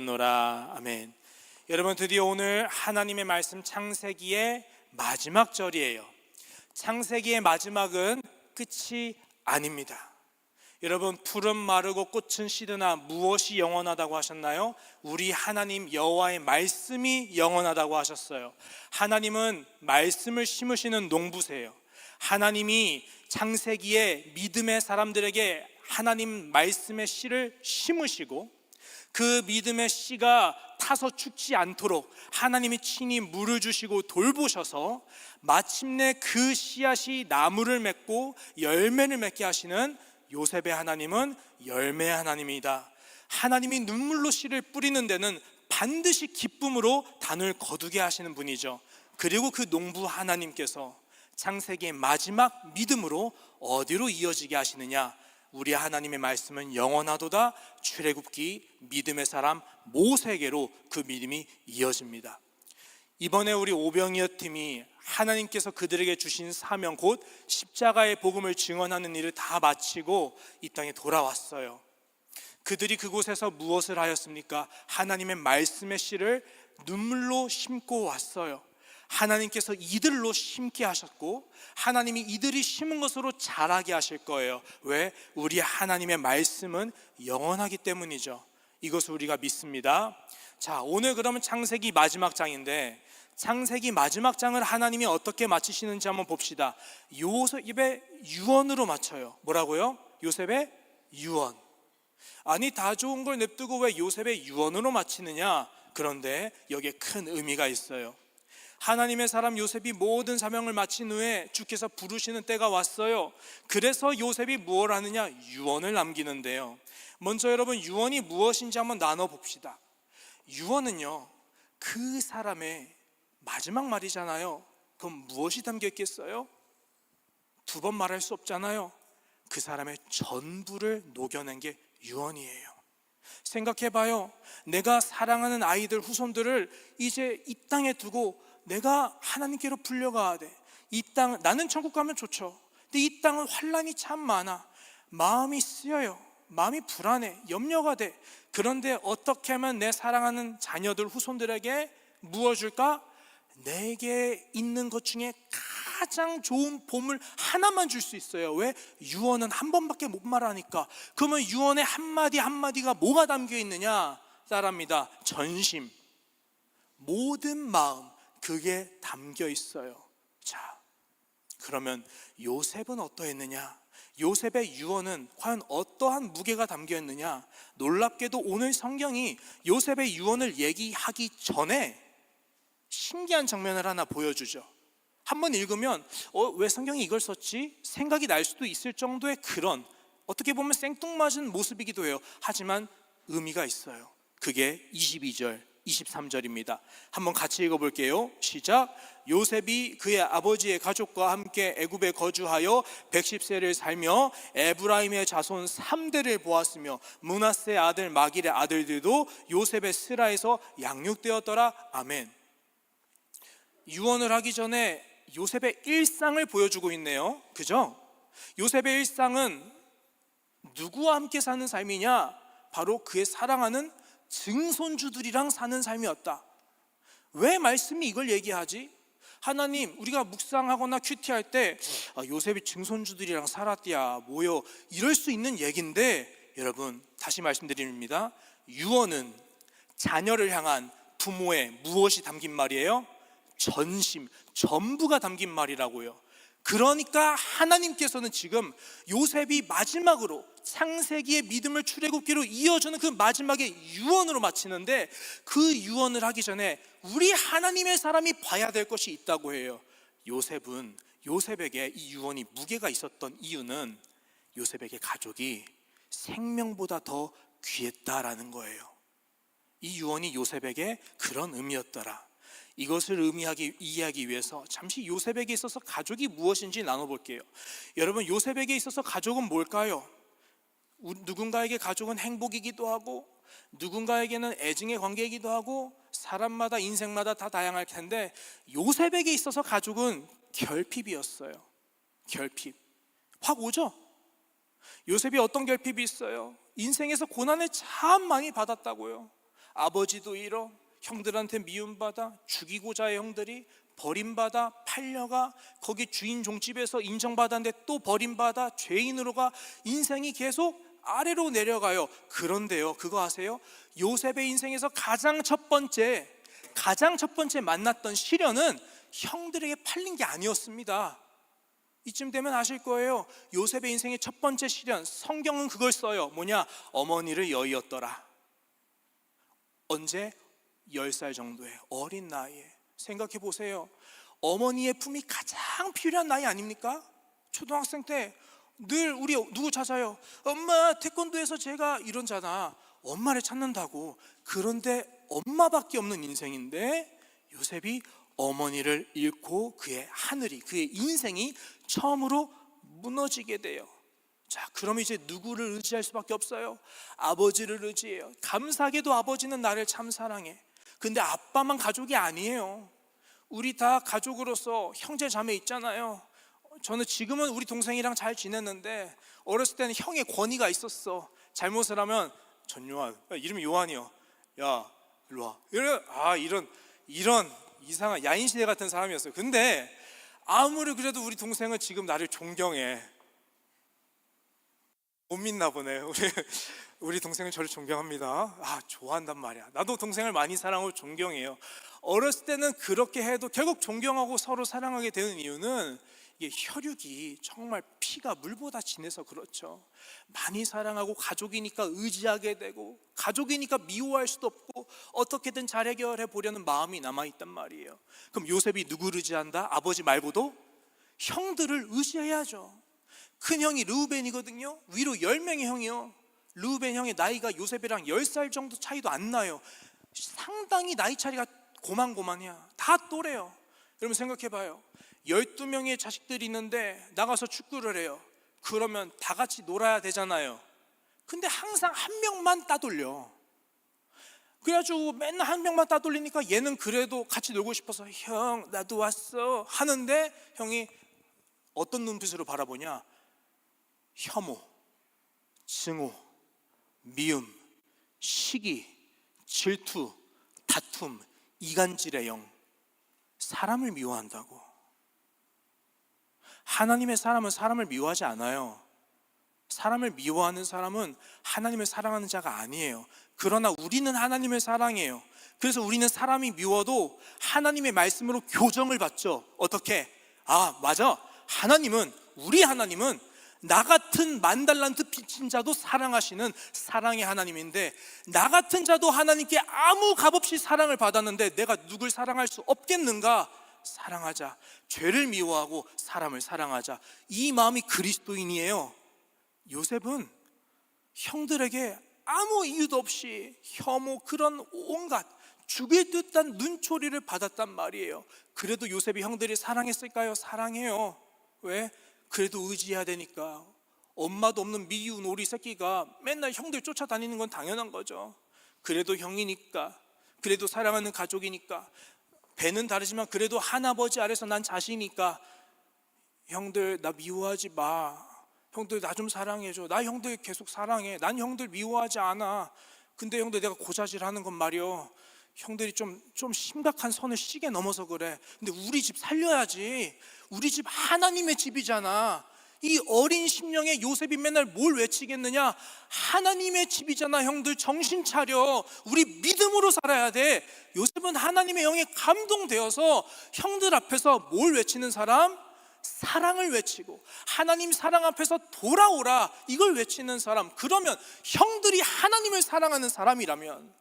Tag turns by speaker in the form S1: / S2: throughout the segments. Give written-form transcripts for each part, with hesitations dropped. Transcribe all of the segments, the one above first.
S1: 되었노라. 아멘. 여러분, 드디어 오늘 하나님의 말씀 창세기의 마지막 절이에요. 창세기의 마지막은 끝이 아닙니다. 여러분, 풀은 마르고 꽃은 시드나 무엇이 영원하다고 하셨나요? 우리 하나님 여호와의 말씀이 영원하다고 하셨어요. 하나님은 말씀을 심으시는 농부세요. 하나님이 창세기에 믿음의 사람들에게 하나님 말씀의 씨를 심으시고 그 믿음의 씨가 타서 죽지 않도록 하나님이 친히 물을 주시고 돌보셔서 마침내 그 씨앗이 나무를 맺고 열매를 맺게 하시는 요셉의 하나님은 열매의 하나님이다. 하나님이 눈물로 씨를 뿌리는 데는 반드시 기쁨으로 단을 거두게 하시는 분이죠. 그리고 그 농부 하나님께서 창세기의 마지막 믿음으로 어디로 이어지게 하시느냐? 우리 하나님의 말씀은 영원하도다. 출애굽기 믿음의 사람 모세에게로 그 믿음이 이어집니다. 이번에 우리 오병이어 팀이 하나님께서 그들에게 주신 사명, 곧 십자가의 복음을 증언하는 일을 다 마치고 이 땅에 돌아왔어요. 그들이 그곳에서 무엇을 하였습니까? 하나님의 말씀의 씨를 눈물로 심고 왔어요. 하나님께서 이들로 심게 하셨고 하나님이 이들이 심은 것으로 자라게 하실 거예요. 왜? 우리 하나님의 말씀은 영원하기 때문이죠. 이것을 우리가 믿습니다. 자, 오늘 그러면 창세기 마지막 장인데, 창세기 마지막 장을 하나님이 어떻게 마치시는지 한번 봅시다. 요셉의 유언으로 마쳐요. 뭐라고요? 요셉의 유언. 아니, 다 좋은 걸 냅두고 왜 요셉의 유언으로 마치느냐? 그런데 여기에 큰 의미가 있어요. 하나님의 사람 요셉이 모든 사명을 마친 후에 주께서 부르시는 때가 왔어요. 그래서 요셉이 무엇을 하느냐? 유언을 남기는데요. 먼저 여러분, 유언이 무엇인지 한번 나눠봅시다. 유언은요, 그 사람의 마지막 말이잖아요. 그럼 무엇이 담겨 있겠어요? 두 번 말할 수 없잖아요. 그 사람의 전부를 녹여낸 게 유언이에요. 생각해봐요. 내가 사랑하는 아이들, 후손들을 이제 이 땅에 두고 내가 하나님께로 불려가야 돼. 이 땅, 나는 천국 가면 좋죠. 근데 이 땅은 환란이 참 많아. 마음이 쓰여요. 마음이 불안해. 염려가 돼. 그런데 어떻게 하면 내 사랑하는 자녀들, 후손들에게 무엇 줄까? 내게 있는 것 중에 가장 좋은 보물 하나만 줄 수 있어요. 왜? 유언은 한 번밖에 못 말하니까. 그러면 유언의 한마디 한마디가 뭐가 담겨 있느냐? 따라합니다. 전심, 모든 마음, 그게 담겨 있어요. 자, 그러면 요셉은 어떠했느냐? 요셉의 유언은 과연 어떠한 무게가 담겨 있느냐? 놀랍게도 오늘 성경이 요셉의 유언을 얘기하기 전에 신기한 장면을 하나 보여주죠. 한번 읽으면 왜 성경이 이걸 썼지? 생각이 날 수도 있을 정도의 그런, 어떻게 보면 생뚱맞은 모습이기도 해요. 하지만 의미가 있어요. 그게 22절 23절입니다. 한번 같이 읽어볼게요. 시작. 요셉이 그의 아버지의 가족과 함께 애굽에 거주하여 110세를 살며 에브라임의 자손 3대를 보았으며 므낫세 아들 마길의 아들들도 요셉의 스라에서 양육되었더라. 아멘. 유언을 하기 전에 요셉의 일상을 보여주고 있네요. 그죠? 요셉의 일상은 누구와 함께 사는 삶이냐? 바로 그의 사랑하는 증손주들이랑 사는 삶이었다. 왜 말씀이 이걸 얘기하지? 하나님, 우리가 묵상하거나 큐티할 때 요셉이 증손주들이랑 살았디야 뭐요, 이럴 수 있는 얘기인데, 여러분 다시 말씀드립니다. 유언은 자녀를 향한 부모의 무엇이 담긴 말이에요? 전심, 전부가 담긴 말이라고요. 그러니까 하나님께서는 지금 요셉이 마지막으로 창세기의 믿음을 출애굽기로 이어주는 그 마지막의 유언으로 마치는데, 그 유언을 하기 전에 우리 하나님의 사람이 봐야 될 것이 있다고 해요. 요셉에게 이 유언이 무게가 있었던 이유는 요셉에게 가족이 생명보다 더 귀했다라는 거예요. 이 유언이 요셉에게 그런 의미였더라. 이것을 이해하기 위해서 잠시 요셉에게 있어서 가족이 무엇인지 나눠볼게요. 여러분, 요셉에게 있어서 가족은 뭘까요? 누군가에게 가족은 행복이기도 하고, 누군가에게는 애증의 관계이기도 하고, 사람마다 인생마다 다 다양할 텐데, 요셉에게 있어서 가족은 결핍이었어요. 결핍. 확 오죠? 요셉이 어떤 결핍이 있어요? 인생에서 고난을 참 많이 받았다고요. 아버지도 잃어, 형들한테 미움받아, 죽이고자 해 형들이 버림받아, 팔려가, 거기 주인 종집에서 인정받았는데 또 버림받아 죄인으로 가, 인생이 계속 아래로 내려가요. 그런데요, 그거 아세요? 요셉의 인생에서 가장 첫 번째 만났던 시련은 형들에게 팔린 게 아니었습니다. 이쯤 되면 아실 거예요. 요셉의 인생의 첫 번째 시련, 성경은 그걸 써요. 뭐냐? 어머니를 여의었더라. 언제? 10살 정도의 어린 나이에. 생각해 보세요. 어머니의 품이 가장 필요한 나이 아닙니까? 초등학생 때 늘 우리 누구 찾아요? 엄마 태권도에서 제가 이러잖아. 엄마를 찾는다고. 그런데 엄마밖에 없는 인생인데 요셉이 어머니를 잃고 그의 하늘이, 그의 인생이 처음으로 무너지게 돼요. 자, 그럼 이제 누구를 의지할 수밖에 없어요? 아버지를 의지해요. 감사하게도 아버지는 나를 참 사랑해. 근데 아빠만 가족이 아니에요. 우리 다 가족으로서 형제 자매 있잖아요. 저는 지금은 우리 동생이랑 잘 지냈는데 어렸을 때는 형의 권위가 있었어. 잘못을 하면 전요한, 이름이 요한이요. 야, 일로 와. 이런 이상한 야인시대 같은 사람이었어요. 근데 아무리 그래도 우리 동생은 지금 나를 존경해. 못 믿나 보네. 우리 동생은 저를 존경합니다. 좋아한단 말이야. 나도 동생을 많이 사랑하고 존경해요. 어렸을 때는 그렇게 해도 결국 존경하고 서로 사랑하게 되는 이유는 이게 혈육이 정말 피가 물보다 진해서 그렇죠. 많이 사랑하고 가족이니까 의지하게 되고, 가족이니까 미워할 수도 없고, 어떻게든 잘 해결해 보려는 마음이 남아있단 말이에요. 그럼 요셉이 누구를 의지한다? 아버지 말고도 형들을 의지해야죠. 큰 형이 르우벤이거든요. 위로 10명의 형이요. 르우벤 형의 나이가 요셉이랑 10살 정도 차이도 안 나요. 상당히 나이 차이가 고만고만이야. 다 또래요. 여러분 생각해봐요. 12명의 자식들이 있는데 나가서 축구를 해요. 그러면 다 같이 놀아야 되잖아요. 근데 항상 한 명만 따돌려. 그래가지고 맨날 한 명만 따돌리니까 얘는 그래도 같이 놀고 싶어서 형 나도 왔어 하는데 형이 어떤 눈빛으로 바라보냐? 혐오, 증오, 미움, 시기, 질투, 다툼, 이간질의 영. 사람을 미워한다고. 하나님의 사람은 사람을 미워하지 않아요. 사람을 미워하는 사람은 하나님을 사랑하는 자가 아니에요. 그러나 우리는 하나님을 사랑해요. 그래서 우리는 사람이 미워도 하나님의 말씀으로 교정을 받죠. 어떻게? 맞아. 우리 하나님은 나 같은 만달란트 빚진 자도 사랑하시는 사랑의 하나님인데, 나 같은 자도 하나님께 아무 값없이 사랑을 받았는데 내가 누굴 사랑할 수 없겠는가? 사랑하자. 죄를 미워하고 사람을 사랑하자. 이 마음이 그리스도인이에요. 요셉은 형들에게 아무 이유도 없이 혐오, 그런 온갖 죽일 듯한 눈초리를 받았단 말이에요. 그래도 요셉이 형들이 사랑했을까요? 사랑해요. 왜? 그래도 의지해야 되니까. 엄마도 없는 미운 오리 새끼가 맨날 형들 쫓아다니는 건 당연한 거죠. 그래도 형이니까, 그래도 사랑하는 가족이니까, 배는 다르지만 그래도 하나버지 아래서 난 자식이니까 형들 나 미워하지 마. 형들 나 좀 사랑해줘. 나 형들 계속 사랑해. 난 형들 미워하지 않아. 근데 형들 내가 고자질하는 건 말이요, 형들이 좀 심각한 선을 시게 넘어서 그래. 근데 우리 집 살려야지. 우리 집 하나님의 집이잖아. 이 어린 심령의 요셉이 맨날 뭘 외치겠느냐? 하나님의 집이잖아. 형들 정신 차려. 우리 믿음으로 살아야 돼. 요셉은 하나님의 영에 감동되어서 형들 앞에서 뭘 외치는 사람? 사랑을 외치고, 하나님 사랑 앞에서 돌아오라, 이걸 외치는 사람. 그러면 형들이 하나님을 사랑하는 사람이라면,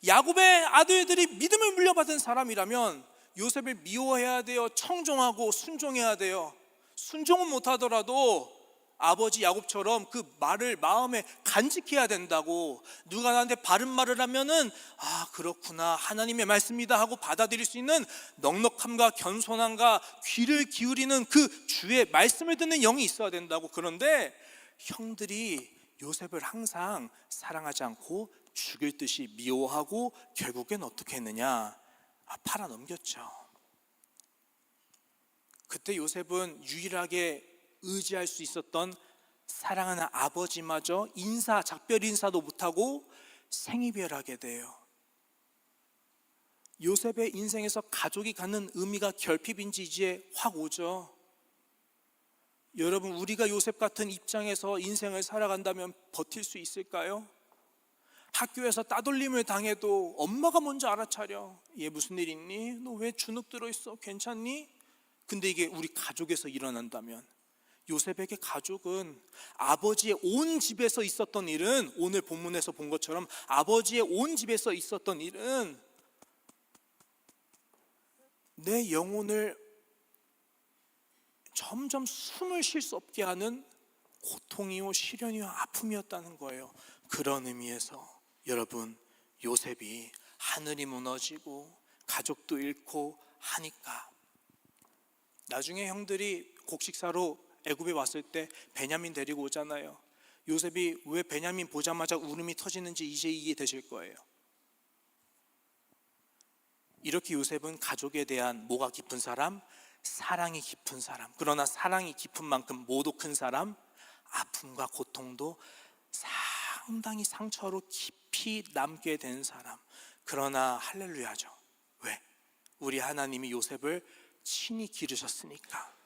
S1: 야곱의 아들들이 믿음을 물려받은 사람이라면 요셉을 미워해야 돼요? 청종하고 순종해야 돼요? 순종은 못하더라도 아버지 야곱처럼 그 말을 마음에 간직해야 된다고. 누가 나한테 바른 말을 하면은 그렇구나, 하나님의 말씀이다 하고 받아들일 수 있는 넉넉함과 겸손함과 귀를 기울이는 그 주의 말씀을 듣는 영이 있어야 된다고. 그런데 형들이 요셉을 항상 사랑하지 않고 죽일 듯이 미워하고 결국엔 어떻게 했느냐? 팔아 넘겼죠. 그때 요셉은 유일하게 의지할 수 있었던 사랑하는 아버지마저 작별 인사도 못하고 생이별하게 돼요. 요셉의 인생에서 가족이 갖는 의미가 결핍인지 이제 확 오죠. 여러분, 우리가 요셉 같은 입장에서 인생을 살아간다면 버틸 수 있을까요? 학교에서 따돌림을 당해도 엄마가 먼저 알아차려. 얘 무슨 일 있니? 너 왜 주눅 들어있어? 괜찮니? 근데 이게 우리 가족에서 일어난다면, 요셉에게 가족은 아버지의 온 집에서 있었던 일은, 오늘 본문에서 본 것처럼 아버지의 온 집에서 있었던 일은 내 영혼을 점점 숨을 쉴 수 없게 하는 고통이요, 시련이요, 아픔이었다는 거예요. 그런 의미에서 여러분, 요셉이 하늘이 무너지고 가족도 잃고 하니까 나중에 형들이 곡식사로 애굽에 왔을 때 베냐민 데리고 오잖아요. 요셉이 왜 베냐민 보자마자 울음이 터지는지 이제 이해되실 거예요. 이렇게 요셉은 가족에 대한 뭐가 깊은 사람? 사랑이 깊은 사람. 그러나 사랑이 깊은 만큼 모두 큰 사람, 아픔과 고통도 상당히 상처로 깊이 남게 된 사람. 그러나 할렐루야죠. 왜? 우리 하나님이 요셉을 친히 기르셨으니까.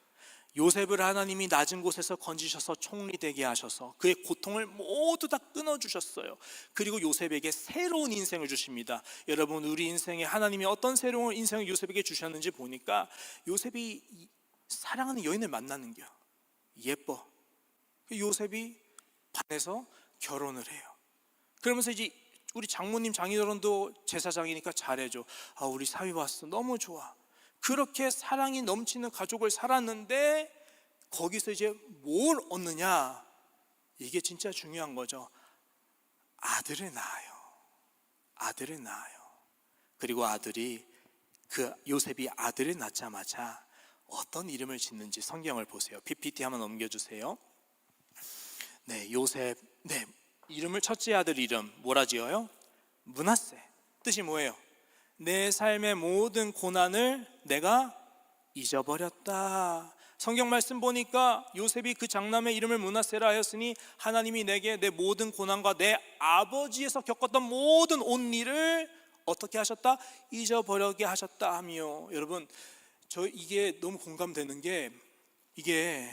S1: 요셉을 하나님이 낮은 곳에서 건지셔서 총리 되게 하셔서 그의 고통을 모두 다 끊어주셨어요. 그리고 요셉에게 새로운 인생을 주십니다. 여러분, 우리 인생에 하나님이 어떤 새로운 인생을 요셉에게 주셨는지 보니까, 요셉이 사랑하는 여인을 만나는 게 예뻐. 요셉이 반해서 결혼을 해요. 그러면서 이제 우리 장모님 장인어른도 제사장이니까 잘해줘. 아, 우리 사위 왔어, 너무 좋아. 그렇게 사랑이 넘치는 가족을 살았는데 거기서 이제 뭘 얻느냐, 이게 진짜 중요한 거죠. 아들을 낳아요. 아들을 낳아요. 그리고 아들이, 그 요셉이 아들을 낳자마자 어떤 이름을 짓는지 성경을 보세요. PPT 한번 넘겨주세요. 네, 요셉, 네, 이름을, 첫째 아들 이름 뭐라 지어요? 므낫세. 뜻이 뭐예요? 내 삶의 모든 고난을 내가 잊어버렸다. 성경 말씀 보니까 요셉이 그 장남의 이름을 므낫세라 하였으니 하나님이 내게 내 모든 고난과 내 아버지에서 겪었던 모든 온 일을 어떻게 하셨다? 잊어버리게 하셨다 하며. 여러분, 저 이게 너무 공감되는 게, 이게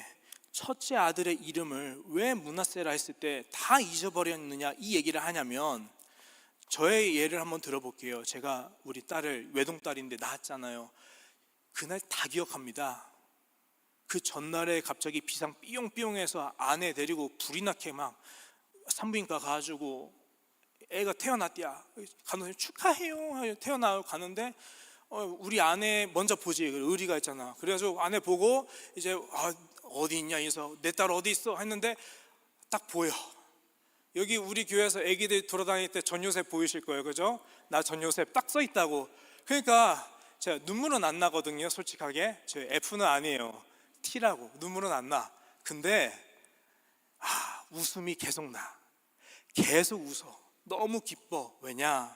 S1: 첫째 아들의 이름을 왜 므낫세라 했을 때 다 잊어버렸느냐 이 얘기를 하냐면, 저의 예를 한번 들어볼게요. 제가 우리 딸을, 외동딸인데 낳았잖아요. 그날 다 기억합니다. 그 전날에 갑자기 비상 삐용삐용해서 아내 데리고 불이 나게 막 산부인과 가가지고 애가 태어났대야. 간호사님 축하해요. 태어나요. 가는데 우리 아내 먼저 보지. 의리가 있잖아. 그래가지고 아내 보고 이제 어디 있냐 해서 내 딸 어디 있어 했는데 딱 보여. 여기 우리 교회에서 애기들 돌아다닐 때 전요셉 보이실 거예요. 그죠? 나 전요셉 딱 써 있다고. 그러니까 제가 눈물은 안 나거든요. 솔직하게. 저 F는 아니에요. T라고. 눈물은 안 나. 근데 웃음이 계속 나. 계속 웃어. 너무 기뻐. 왜냐?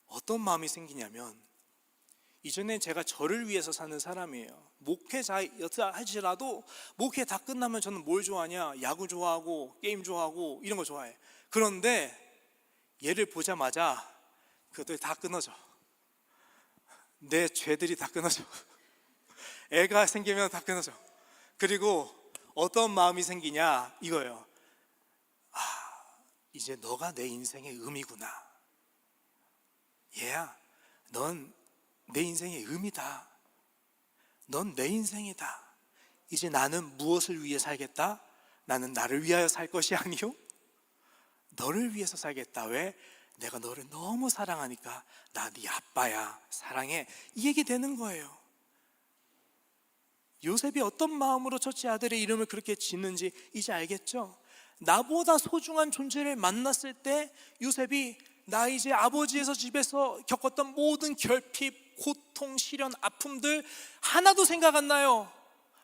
S1: 어떤 마음이 생기냐면, 이전에 제가 저를 위해서 사는 사람이에요. 목회자 할지라도 목회 다 끝나면 저는 뭘 좋아하냐? 야구 좋아하고 게임 좋아하고 이런 거 좋아해. 그런데 얘를 보자마자 그것들 다 끊어져. 내 죄들이 다 끊어져. 애가 생기면 다 끊어져. 그리고 어떤 마음이 생기냐 이거예요. 이제 너가 내 인생의 의미구나. 얘야, 넌 내 인생의 의미다. 넌 내 인생이다. 이제 나는 무엇을 위해 살겠다? 나는 나를 위하여 살 것이 아니요, 너를 위해서 살겠다. 왜? 내가 너를 너무 사랑하니까. 나 네 아빠야, 사랑해. 이 얘기 되는 거예요. 요셉이 어떤 마음으로 첫째 아들의 이름을 그렇게 짓는지 이제 알겠죠? 나보다 소중한 존재를 만났을 때 요셉이, 나 이제 아버지에서 집에서 겪었던 모든 결핍, 고통, 시련, 아픔들 하나도 생각 안 나요.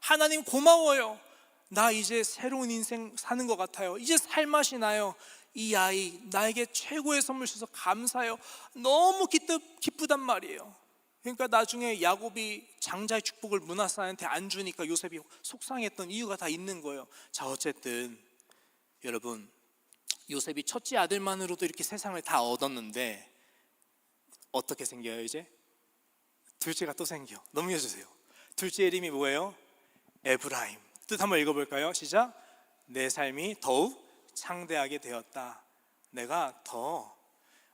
S1: 하나님 고마워요. 나 이제 새로운 인생 사는 것 같아요. 이제 살맛이 나요. 이 아이 나에게 최고의 선물 주셔서 감사해요. 너무 기쁘단 말이에요. 그러니까 나중에 야곱이 장자의 축복을 므낫세한테 안 주니까 요셉이 속상했던 이유가 다 있는 거예요. 자, 어쨌든 여러분, 요셉이 첫째 아들만으로도 이렇게 세상을 다 얻었는데 어떻게 생겨요? 이제 둘째가 또 생겨. 넘겨주세요. 둘째 이름이 뭐예요? 에브라임. 뜻 한번 읽어볼까요? 시작. 내 삶이 더욱 창대하게 되었다. 내가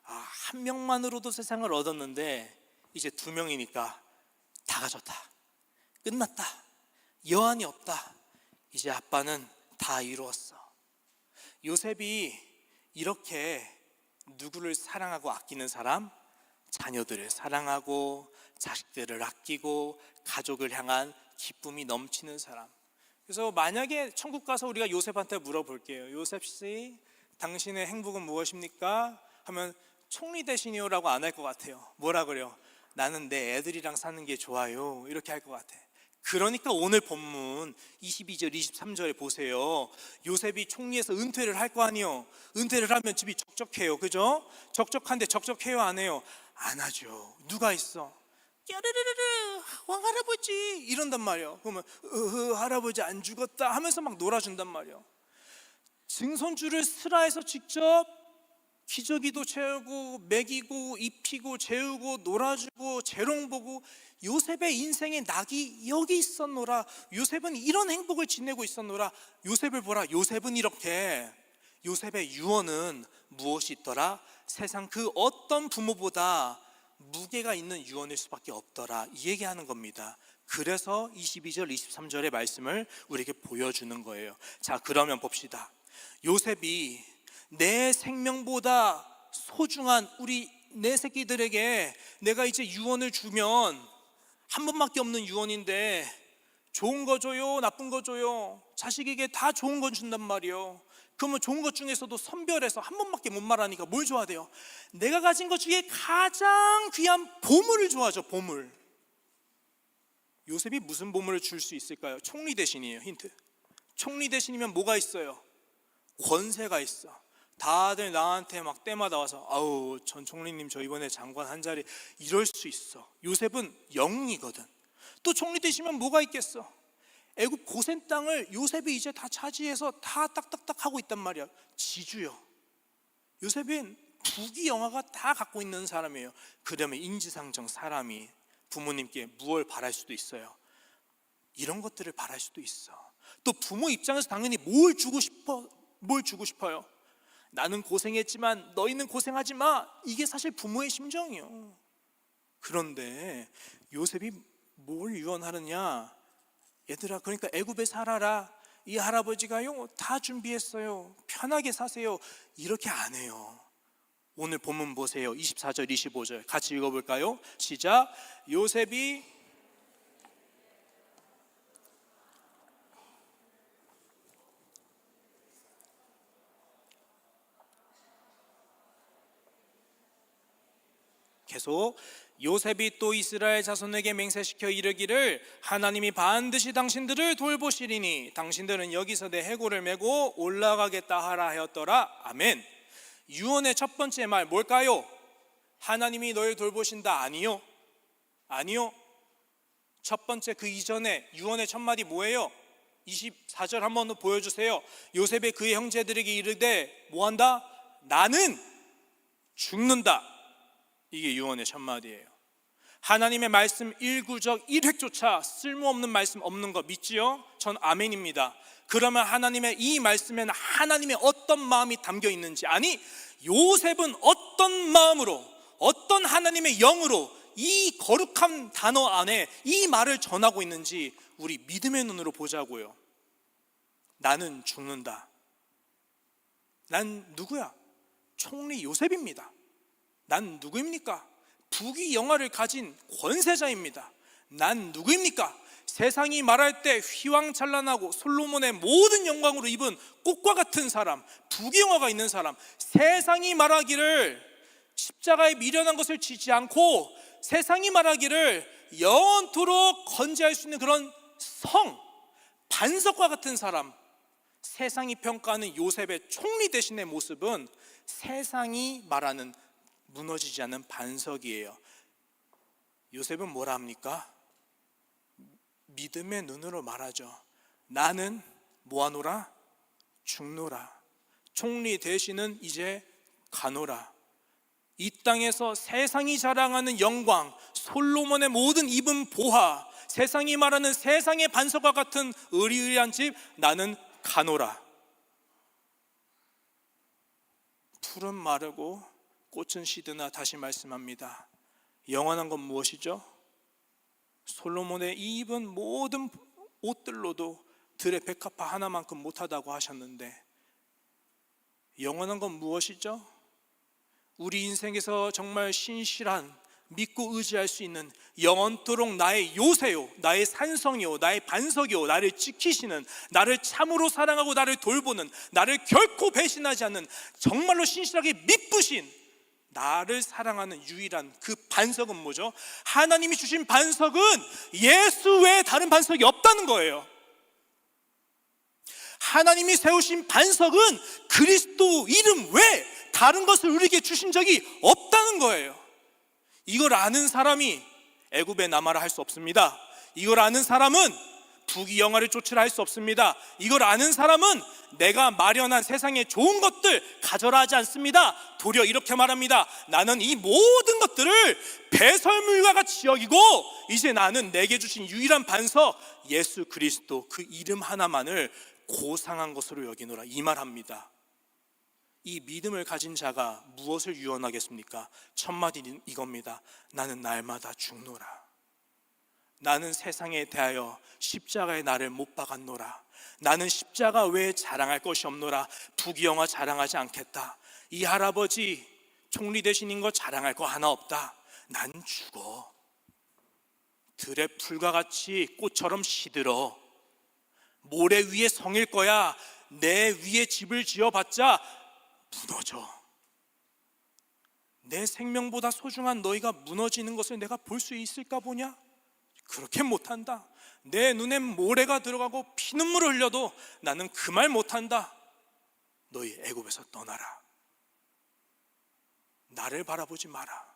S1: 한 명만으로도 세상을 얻었는데 이제 두 명이니까 다 가졌다. 끝났다. 여한이 없다. 이제 아빠는 다 이루었어. 요셉이 이렇게 누구를 사랑하고 아끼는 사람? 자녀들을 사랑하고 자식들을 아끼고 가족을 향한 기쁨이 넘치는 사람. 그래서 만약에 천국 가서 우리가 요셉한테 물어볼게요. 요셉 씨, 당신의 행복은 무엇입니까? 하면 총리 되시니요라고 안 할 것 같아요. 뭐라 그래요? 나는 내 애들이랑 사는 게 좋아요. 이렇게 할 것 같아. 그러니까 오늘 본문 22절 23절에 보세요. 요셉이 총리에서 은퇴를 할 거 아니에요. 은퇴를 하면 집이 적적해요. 그죠? 적적한데 적적해요, 안 해요? 안 하죠. 누가 있어? 야르르르르 왕할아버지 이런단 말이에요. 그러면 할아버지 안 죽었다 하면서 막 놀아준단 말이에요. 증손주를 슬라해서 직접 기저귀도 채우고 먹이고 입히고 재우고 놀아주고 재롱 보고 요셉의 인생의 낙이 여기 있었노라. 요셉은 이런 행복을 지내고 있었노라. 요셉을 보라. 요셉은 이렇게, 요셉의 유언은 무엇이 있더라? 세상 그 어떤 부모보다 무게가 있는 유언일 수밖에 없더라. 이 얘기하는 겁니다. 그래서 22절 23절의 말씀을 우리에게 보여주는 거예요. 자, 그러면 봅시다. 요셉이 내 생명보다 소중한 우리 내 새끼들에게 내가 이제 유언을 주면 한 번밖에 없는 유언인데 좋은 거 줘요, 나쁜 거 줘요. 자식에게 다 좋은 거 준단 말이에요. 그러면 좋은 것 중에서도 선별해서 한 번밖에 못 말하니까 뭘 줘야 돼요? 내가 가진 것 중에 가장 귀한 보물을 줘야죠. 보물. 요셉이 무슨 보물을 줄 수 있을까요? 총리 대신이에요. 힌트. 총리 대신이면 뭐가 있어요? 권세가 있어. 다들 나한테 막 때마다 와서 아우 전 총리님 저 이번에 장관 한 자리 이럴 수 있어. 요셉은 영웅이거든. 또 총리 되시면 뭐가 있겠어? 애굽 고센 땅을 요셉이 이제 다 차지해서 다 딱딱딱 하고 있단 말이야. 지주요. 요셉은 부귀영화가 다 갖고 있는 사람이에요. 그러면 인지상정 사람이 부모님께 무엇을 바랄 수도 있어요. 이런 것들을 바랄 수도 있어. 또 부모 입장에서 당연히 뭘 주고 싶어요? 나는 고생했지만 너희는 고생하지 마. 이게 사실 부모의 심정이에요. 그런데 요셉이 뭘 유언하느냐? 얘들아, 그러니까 애굽에 살아라. 이 할아버지가요 다 준비했어요. 편하게 사세요. 이렇게 안 해요. 오늘 본문 보세요. 24절 25절 같이 읽어볼까요? 시작. 요셉이 계속 요셉이 또 이스라엘 자손에게 맹세시켜 이르기를 하나님이 반드시 당신들을 돌보시리니 당신들은 여기서 내 해골을 메고 올라가겠다 하라 하였더라. 아멘. 유언의 첫 번째 말 뭘까요? 하나님이 너를 돌보신다. 아니요. 첫 번째 그 이전에 유언의 첫 마디 뭐예요? 24절 한번 더 보여주세요. 요셉의 그의 형제들에게 이르되 뭐한다? 나는 죽는다. 이게 유언의 첫 마디예요. 하나님의 말씀 1구적 1획조차 쓸모없는 말씀 없는 거 믿지요? 전 아멘입니다. 그러면 하나님의 이 말씀에는 하나님의 어떤 마음이 담겨 있는지, 아니 요셉은 어떤 마음으로 어떤 하나님의 영으로 이 거룩한 단어 안에 이 말을 전하고 있는지 우리 믿음의 눈으로 보자고요. 나는 죽는다. 난 누구야? 총리 요셉입니다. 난 누구입니까? 부귀영화를 가진 권세자입니다. 난 누구입니까? 세상이 말할 때 휘황찬란하고 솔로몬의 모든 영광으로 입은 꽃과 같은 사람, 부귀영화가 있는 사람, 세상이 말하기를 십자가에 미련한 것을 지지 않고 세상이 말하기를 영원토록 건재할 수 있는 그런 성, 반석과 같은 사람, 세상이 평가하는 요셉의 총리 대신의 모습은 세상이 말하는 무너지지 않는 반석이에요. 요셉은 뭐라 합니까? 믿음의 눈으로 말하죠. 나는 뭐하노라? 죽노라. 총리 대신은 이제 가노라. 이 땅에서 세상이 자랑하는 영광, 솔로몬의 모든 입은 보화, 세상이 말하는 세상의 반석과 같은 의리의리한 집 나는 가노라. 풀은 마르고 꽃은 시드나 다시 말씀합니다. 영원한 건 무엇이죠? 솔로몬의 이 입은 모든 옷들로도 들의 백합화 하나만큼 못하다고 하셨는데, 영원한 건 무엇이죠? 우리 인생에서 정말 신실한, 믿고 의지할 수 있는, 영원토록 나의 요새요, 나의 산성이요, 나의 반석이요, 나를 지키시는, 나를 참으로 사랑하고 나를 돌보는, 나를 결코 배신하지 않는, 정말로 신실하게 믿으신, 나를 사랑하는 유일한 그 반석은 뭐죠? 하나님이 주신 반석은 예수 외에 다른 반석이 없다는 거예요. 하나님이 세우신 반석은 그리스도 이름 외에 다른 것을 우리에게 주신 적이 없다는 거예요. 이걸 아는 사람이 애굽의 남하라 할 수 없습니다. 이걸 아는 사람은 부귀영화를 쫓으라 할 수 없습니다. 이걸 아는 사람은 내가 마련한 세상의 좋은 것들 가져라 하지 않습니다. 도리어 이렇게 말합니다. 나는 이 모든 것들을 배설물과 같이 여기고 이제 나는 내게 주신 유일한 반석 예수 그리스도 그 이름 하나만을 고상한 것으로 여기노라, 이 말합니다. 이 믿음을 가진 자가 무엇을 유언하겠습니까? 첫 마디 이겁니다. 나는 날마다 죽노라. 나는 세상에 대하여 십자가에 나를 못 박았노라. 나는 십자가 외에 자랑할 것이 없노라. 부귀영화 자랑하지 않겠다. 이 할아버지 총리 되시는 거 자랑할 거 하나 없다. 난 죽어. 들의 풀과 같이 꽃처럼 시들어. 모래 위에 성일 거야. 내 위에 집을 지어봤자 무너져. 내 생명보다 소중한 너희가 무너지는 것을 내가 볼 수 있을까 보냐? 그렇게 못한다. 내 눈에 모래가 들어가고 피눈물을 흘려도 나는 그 말 못한다. 너희 애굽에서 떠나라. 나를 바라보지 마라.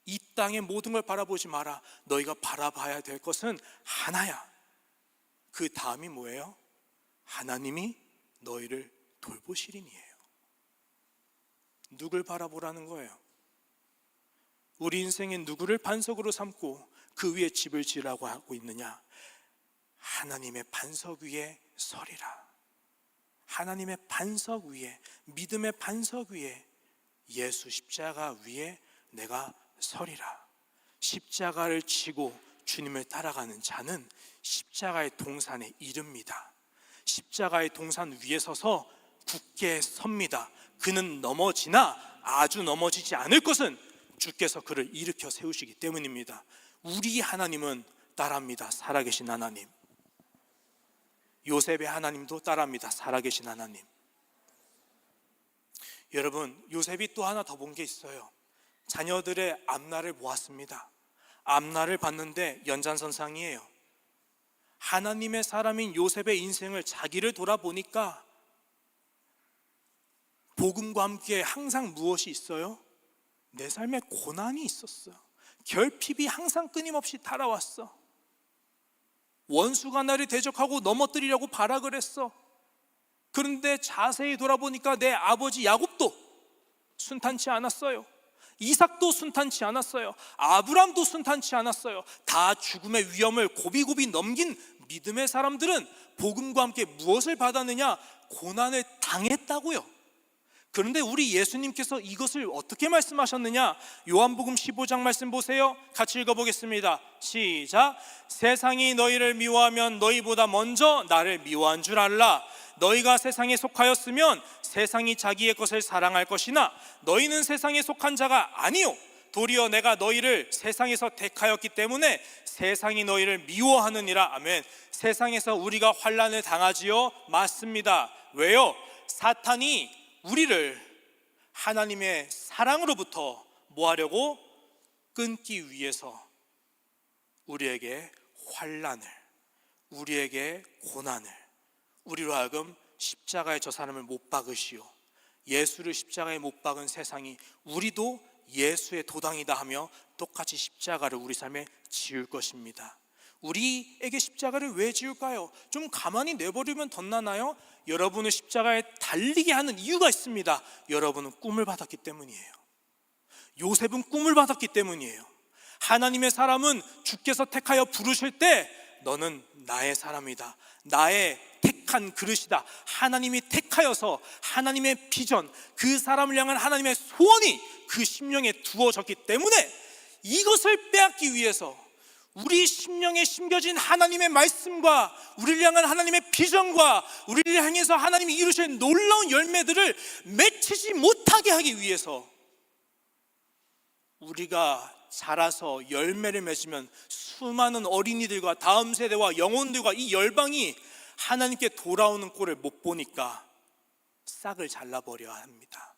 S1: 이 땅의 모든 걸 바라보지 마라. 너희가 바라봐야 될 것은 하나야. 그 다음이 뭐예요? 하나님이 너희를 돌보시리니에요. 누굴 바라보라는 거예요? 우리 인생에 누구를 반석으로 삼고 그 위에 집을 지으라고 하고 있느냐? 하나님의 반석 위에 서리라. 하나님의 반석 위에, 믿음의 반석 위에, 예수 십자가 위에 내가 서리라. 십자가를 지고 주님을 따라가는 자는 십자가의 동산에 이릅니다. 십자가의 동산 위에 서서 굳게 섭니다. 그는 넘어지나 아주 넘어지지 않을 것은 주께서 그를 일으켜 세우시기 때문입니다. 우리 하나님은 따라합니다. 살아계신 하나님. 요셉의 하나님도 따라합니다. 살아계신 하나님. 여러분, 요셉이 또 하나 더 본 게 있어요. 자녀들의 앞날을 보았습니다. 앞날을 봤는데 연장선상이에요. 하나님의 사람인 요셉의 인생을 자기를 돌아보니까 복음과 함께 항상 무엇이 있어요? 내 삶에 고난이 있었어. 결핍이 항상 끊임없이 달아왔어. 원수가 나를 대적하고 넘어뜨리려고 발악을 했어. 그런데 자세히 돌아보니까 내 아버지 야곱도 순탄치 않았어요. 이삭도 순탄치 않았어요. 아브람도 순탄치 않았어요. 다 죽음의 위험을 고비고비 넘긴 믿음의 사람들은 복음과 함께 무엇을 받았느냐? 고난을 당했다고요. 그런데 우리 예수님께서 이것을 어떻게 말씀하셨느냐? 요한복음 15장 말씀 보세요. 같이 읽어보겠습니다. 시작. 세상이 너희를 미워하면 너희보다 먼저 나를 미워한 줄 알라. 너희가 세상에 속하였으면 세상이 자기의 것을 사랑할 것이나 너희는 세상에 속한 자가 아니요 도리어 내가 너희를 세상에서 택하였기 때문에 세상이 너희를 미워하느니라. 아멘. 세상에서 우리가 환난을 당하지요? 맞습니다. 왜요? 사탄이 우리를 하나님의 사랑으로부터 뭐 하려고? 끊기 위해서 우리에게 환난을, 우리에게 고난을, 우리로 하여금 십자가에 저 사람을 못 박으시오. 예수를 십자가에 못 박은 세상이 우리도 예수의 도당이다 하며 똑같이 십자가를 우리 삶에 지을 것입니다. 우리에게 십자가를 왜 지을까요? 좀 가만히 내버리면 덧나나요? 여러분을 십자가에 달리게 하는 이유가 있습니다. 여러분은 꿈을 받았기 때문이에요. 요셉은 꿈을 받았기 때문이에요. 하나님의 사람은 주께서 택하여 부르실 때 너는 나의 사람이다, 나의 택한 그릇이다. 하나님이 택하여서 하나님의 비전, 그 사람을 향한 하나님의 소원이 그 심령에 두어졌기 때문에 이것을 빼앗기 위해서 우리 심령에 심겨진 하나님의 말씀과 우리를 향한 하나님의 비전과 우리를 향해서 하나님이 이루실 놀라운 열매들을 맺히지 못하게 하기 위해서 우리가 자라서 열매를 맺으면 수많은 어린이들과 다음 세대와 영혼들과 이 열방이 하나님께 돌아오는 꼴을 못 보니까 싹을 잘라버려야 합니다.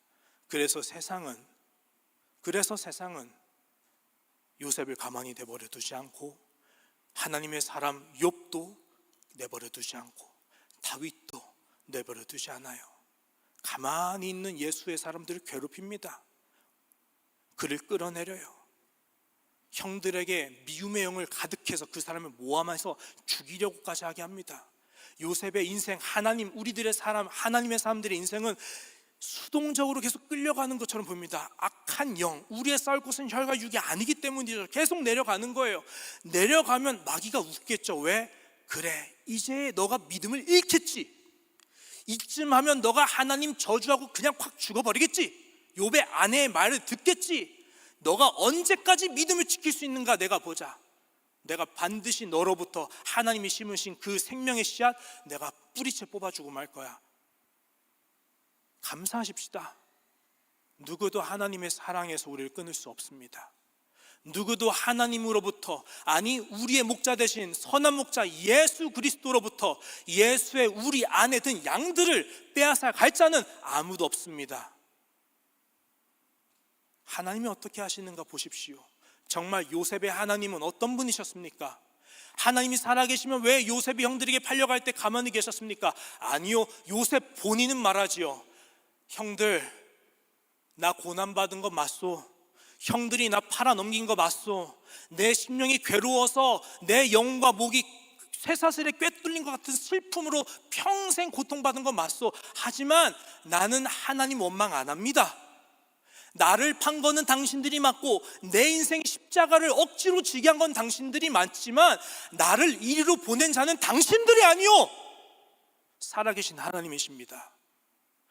S1: 그래서 세상은 요셉을 가만히 내버려 두지 않고 하나님의 사람 욥도 내버려 두지 않고 다윗도 내버려 두지 않아요. 가만히 있는 예수의 사람들을 괴롭힙니다. 그를 끌어내려요. 형들에게 미움의 영을 가득해서 그 사람을 모함해서 죽이려고까지 하게 합니다. 요셉의 인생, 우리들의 사람, 하나님의 사람들의 인생은 수동적으로 계속 끌려가는 것처럼 보입니다. 악한 영, 우리의 싸울 곳은 혈과 육이 아니기 때문이죠. 계속 내려가는 거예요. 내려가면 마귀가 웃겠죠. 왜? 그래, 이제 너가 믿음을 잃겠지. 이쯤 하면 너가 하나님 저주하고 그냥 확 죽어버리겠지. 욥의 아내의 말을 듣겠지. 너가 언제까지 믿음을 지킬 수 있는가 내가 보자. 내가 반드시 너로부터 하나님이 심으신 그 생명의 씨앗 내가 뿌리채 뽑아주고 말 거야. 감사하십시다. 누구도 하나님의 사랑에서 우리를 끊을 수 없습니다. 누구도 하나님으로부터, 아니 우리의 목자 되신 선한 목자 예수 그리스도로부터 예수의 우리 안에 든 양들을 빼앗아 갈 자는 아무도 없습니다. 하나님이 어떻게 하시는가 보십시오. 정말 요셉의 하나님은 어떤 분이셨습니까? 하나님이 살아계시면 왜 요셉이 형들에게 팔려갈 때 가만히 계셨습니까? 아니요, 요셉 본인은 말하지요. 형들, 나 고난받은 거 맞소. 형들이 나 팔아넘긴 거 맞소. 내 심령이 괴로워서 내 영과 목이 쇠사슬에 꿰뚫린 것 같은 슬픔으로 평생 고통받은 거 맞소. 하지만 나는 하나님 원망 안 합니다. 나를 판 거는 당신들이 맞고 내 인생 십자가를 억지로 지게 한 건 당신들이 맞지만 나를 이리로 보낸 자는 당신들이 아니요, 살아계신 하나님이십니다.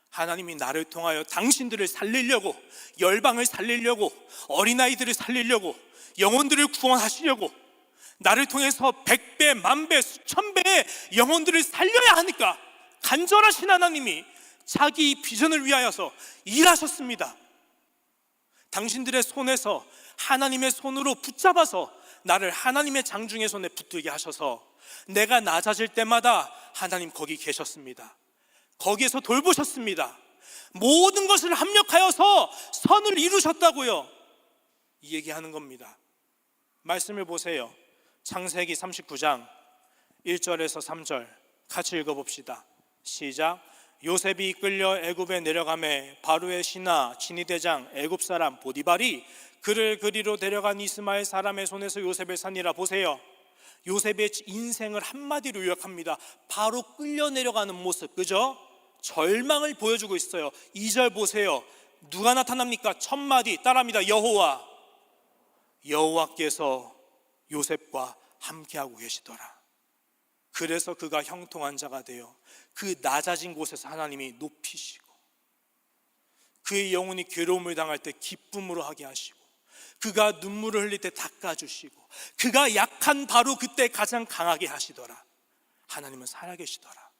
S1: 하나님이 나를 통하여 당신들을 살리려고, 열방을 살리려고, 어린아이들을 살리려고, 영혼들을 구원하시려고 나를 통해서 100배, 10,000배, 수천 배의 영혼들을 살려야 하니까 간절하신 하나님이 자기 비전을 위하여서 일하셨습니다. 당신들의 손에서 하나님의 손으로 붙잡아서 나를 하나님의 장중의 손에 붙들게 하셔서 내가 낮아질 때마다 하나님 거기 계셨습니다. 거기에서 돌보셨습니다. 모든 것을 합력하여서 선을 이루셨다고요. 이 얘기하는 겁니다. 말씀을 보세요. 창세기 39장 1절에서 3절 같이 읽어봅시다. 시작. 요셉이 이끌려 애굽에 내려가매 바로의 신하 진위대장 애굽 사람 보디발이 그를 그리로 데려간 이스마엘 사람의 손에서 요셉을 산이라. 보세요. 요셉의 인생을 한마디로 요약합니다. 바로 끌려 내려가는 모습, 그죠? 절망을 보여주고 있어요. 2절 보세요. 누가 나타납니까? 첫 마디 따라합니다. 여호와께서 요셉과 함께하고 계시더라. 그래서 그가 형통한 자가 되어 그 낮아진 곳에서 하나님이 높이시고 그의 영혼이 괴로움을 당할 때 기쁨으로 하게 하시고 그가 눈물을 흘릴 때 닦아주시고 그가 약한 바로 그때 가장 강하게 하시더라. 하나님은 살아계시더라.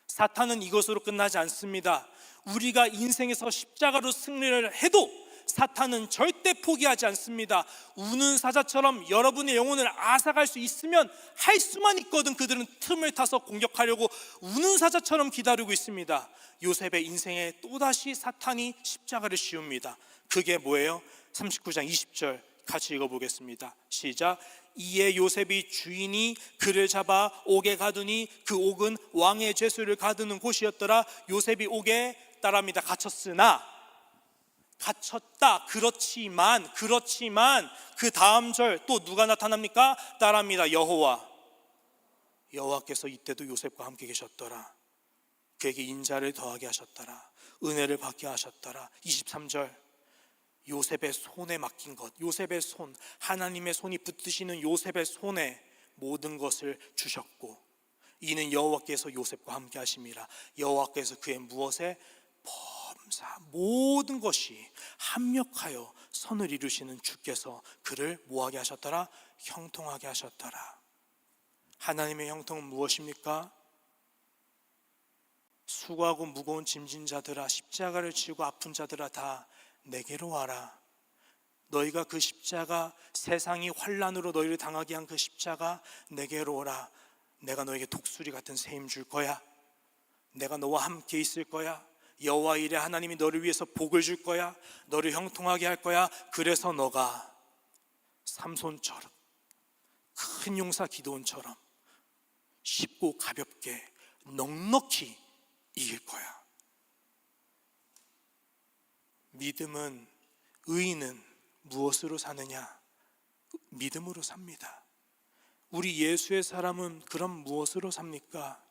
S1: 사탄은 이것으로 끝나지 않습니다. 우리가 인생에서 십자가로 승리를 해도 사탄은 절대 포기하지 않습니다. 우는 사자처럼 여러분의 영혼을 앗아갈 수 있으면 할 수만 있거든 그들은 틈을 타서 공격하려고 우는 사자처럼 기다리고 있습니다. 요셉의 인생에 또다시 사탄이 십자가를 씌웁니다. 그게 뭐예요? 39장 20절 같이 읽어보겠습니다. 시작. 이에 요셉이 주인이 그를 잡아 옥에 가두니 그 옥은 왕의 죄수를 가두는 곳이었더라. 요셉이 옥에 따라합니다. 갇혔다. 그렇지만 그 다음 절 또 누가 나타납니까? 따라합니다. 여호와께서 이때도 요셉과 함께 계셨더라. 그에게 인자를 더하게 하셨더라. 은혜를 받게 하셨더라. 23절 요셉의 손에 맡긴 것, 요셉의 손, 하나님의 손이 붙드시는 요셉의 손에 모든 것을 주셨고, 이는 여호와께서 요셉과 함께 하심이라. 여호와께서 그의 무엇에 범사 모든 것이 합력하여 선을 이루시는 주께서 그를 뭐하게 하셨더라? 형통하게 하셨더라. 하나님의 형통은 무엇입니까? 수고하고 무거운 짐진 자들아, 십자가를 지고 아픈 자들아, 다 내게로 와라. 너희가 그 십자가, 세상이 환난으로 너희를 당하게 한 그 십자가, 내게로 오라. 내가 너에게 독수리 같은 새 힘 줄 거야. 내가 너와 함께 있을 거야. 여호와 이레 하나님이 너를 위해서 복을 줄 거야. 너를 형통하게 할 거야. 그래서 너가 삼손처럼, 큰 용사 기드온처럼 쉽고 가볍게 넉넉히 이길 거야. 믿음은, 의인은 무엇으로 사느냐? 믿음으로 삽니다. 우리 예수의 사람은 그럼 무엇으로 삽니까?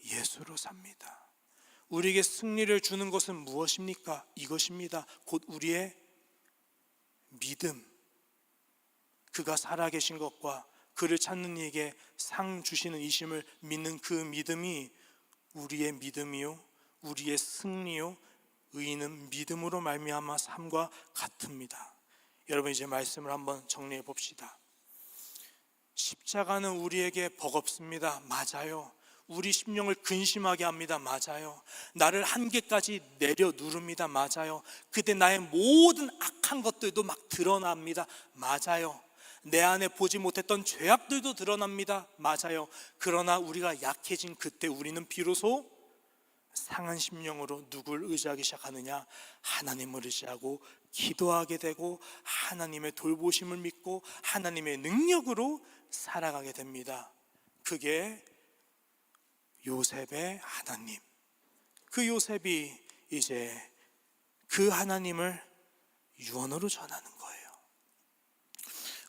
S1: 예수로 삽니다. 우리에게 승리를 주는 것은 무엇입니까? 이것입니다. 곧 우리의 믿음. 그가 살아계신 것과 그를 찾는 이에게 상 주시는 이심을 믿는 그 믿음이 우리의 믿음이요, 우리의 승리요, 의인은 믿음으로 말미암아 삶과 같습니다. 여러분, 이제 말씀을 한번 정리해 봅시다. 십자가는 우리에게 버겁습니다. 맞아요. 우리 심령을 근심하게 합니다. 맞아요. 나를 한계까지 내려 누릅니다. 맞아요. 그때 나의 모든 악한 것들도 막 드러납니다. 맞아요. 내 안에 보지 못했던 죄악들도 드러납니다. 맞아요. 그러나 우리가 약해진 그때 우리는 비로소 상한 심령으로 누굴 의지하기 시작하느냐? 하나님을 의지하고 기도하게 되고 하나님의 돌보심을 믿고 하나님의 능력으로 살아가게 됩니다. 그게 요셉의 하나님. 그 요셉이 이제 그 하나님을 유언으로 전하는 거예요.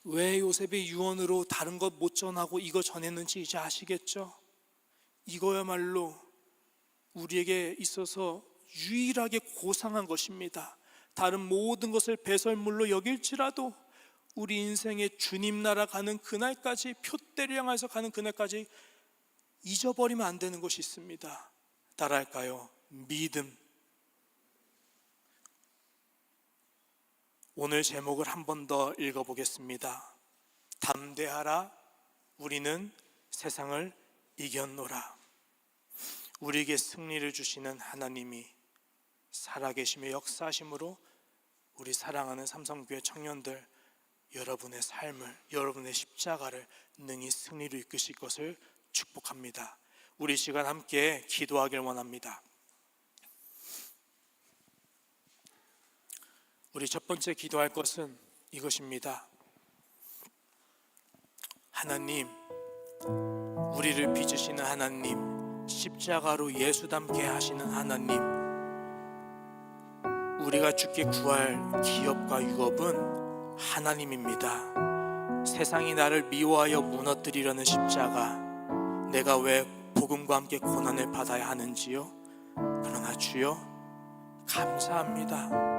S1: 왜 요셉이 유언으로 다른 것 못 전하고 이거 전했는지 이제 아시겠죠? 이거야말로 우리에게 있어서 유일하게 고상한 것입니다. 다른 모든 것을 배설물로 여길지라도 우리 인생의 주님 나라 가는 그날까지, 표대를 향해서 가는 그날까지 잊어버리면 안 되는 것이 있습니다. 따라할까요? 믿음. 오늘 제목을 한 번 더 읽어보겠습니다. 담대하라, 우리는 세상을 이겼노라. 우리에게 승리를 주시는 하나님이 살아계심의 역사심으로 우리 사랑하는 삼성교회 청년들, 여러분의 삶을, 여러분의 십자가를 능히 승리로 이끄실 것을 축복합니다. 우리 시간 함께 기도하길 원합니다. 우리 첫 번째 기도할 것은 이것입니다. 하나님, 우리를 빚으시는 하나님, 십자가로 예수 닮게 하시는 하나님, 우리가 주께 구할 기업과 유업은 하나님입니다. 세상이 나를 미워하여 무너뜨리려는 십자가, 내가 왜 복음과 함께 고난을 받아야 하는지요? 그러나 주여, 감사합니다.